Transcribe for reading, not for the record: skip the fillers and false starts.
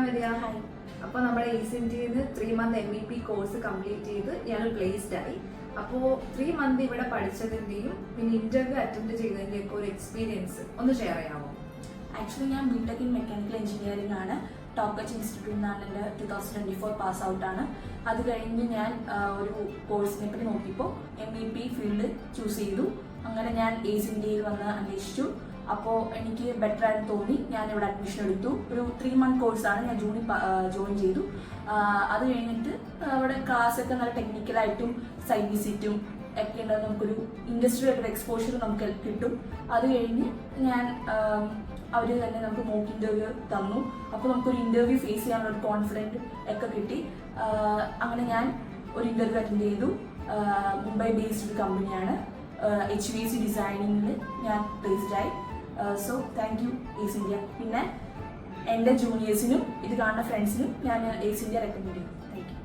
വരിക. അപ്പോൾ നമ്മുടെ ഈസ്റ്റ് ഇന്ത്യയിൽ 3 month MEP കോഴ്സ് കംപ്ലീറ്റ് ചെയ്ത് ഞങ്ങൾ പ്ലേസ്ഡ് ആയി. അപ്പോൾ 3 month ഇവിടെ പഠിച്ചതിൻ്റെയും പിന്നെ ഇന്റർവ്യൂ അറ്റൻഡ് ചെയ്തതിൻ്റെയും ഒക്കെ ഒരു എക്സ്പീരിയൻസ് ഒന്ന് ഷെയർ ചെയ്യാമോ? ആക്ച്വലി ഞാൻ ബിടെക് ഇൻ മെക്കാനിക്കൽ എഞ്ചിനീയറിംഗ് ആണ്. ടോക്കച്ച് ഇൻസ്റ്റിറ്റ്യൂട്ടിൽ നിന്നാണ് എൻ്റെ 2024 പാസ് ഔട്ടാണ്. അത് കഴിഞ്ഞ് ഞാൻ ഒരു കോഴ്സിനെ പറ്റി നോക്കിയപ്പോൾ MEP ഫീൽഡ് ചൂസ് ചെയ്തു. അങ്ങനെ ഞാൻ ഈസ്റ്റ് ഇന്ത്യയിൽ വന്ന് അന്വേഷിച്ചു. അപ്പോൾ എനിക്ക് ബെറ്റർ ആയിട്ട് തോന്നി. ഞാൻ ഇവിടെ അഡ്മിഷൻ എടുത്തു. ഒരു 3 month കോഴ്സാണ്. ഞാൻ ജൂണിൽ ജോയിൻ ചെയ്തു. അത് കഴിഞ്ഞിട്ട് അവിടെ ക്ലാസ്സൊക്കെ നല്ല ടെക്നിക്കലായിട്ടും സൈറ്റ് വിസിറ്റും ഒക്കെ ഉണ്ടാകും. നമുക്കൊരു ഇൻഡസ്ട്രിയായിട്ടൊരു എക്സ്പോഷർ നമുക്ക് കിട്ടും. അത് കഴിഞ്ഞ് ഞാൻ അവർ തന്നെ നമുക്ക് മോക്ക് ഇൻ്റർവ്യൂ തന്നു. അപ്പോൾ നമുക്കൊരു ഇൻ്റർവ്യൂ ഫേസ് ചെയ്യാനുള്ള ഒരു കോൺഫിഡൻറ്റ് ഒക്കെ കിട്ടി. അങ്ങനെ ഞാൻ ഒരു ഇൻ്റർവ്യൂ അറ്റൻഡ് ചെയ്തു. മുംബൈ ബേസ്ഡ് ഒരു കമ്പനിയാണ്. HVAC ഡിസൈനിങ്ങിൽ ഞാൻ പ്ലേസ്ഡ് ആയി. So thank you east India. പിന്നെ എൻ്റെ ജൂനിയേഴ്സിനും ഇത് കാണുന്ന ഫ്രണ്ട്സിനും ഞാൻ ഈസ്റ്റ് ഇന്ത്യ റെക്കമെൻഡ് ചെയ്യും. Thank you.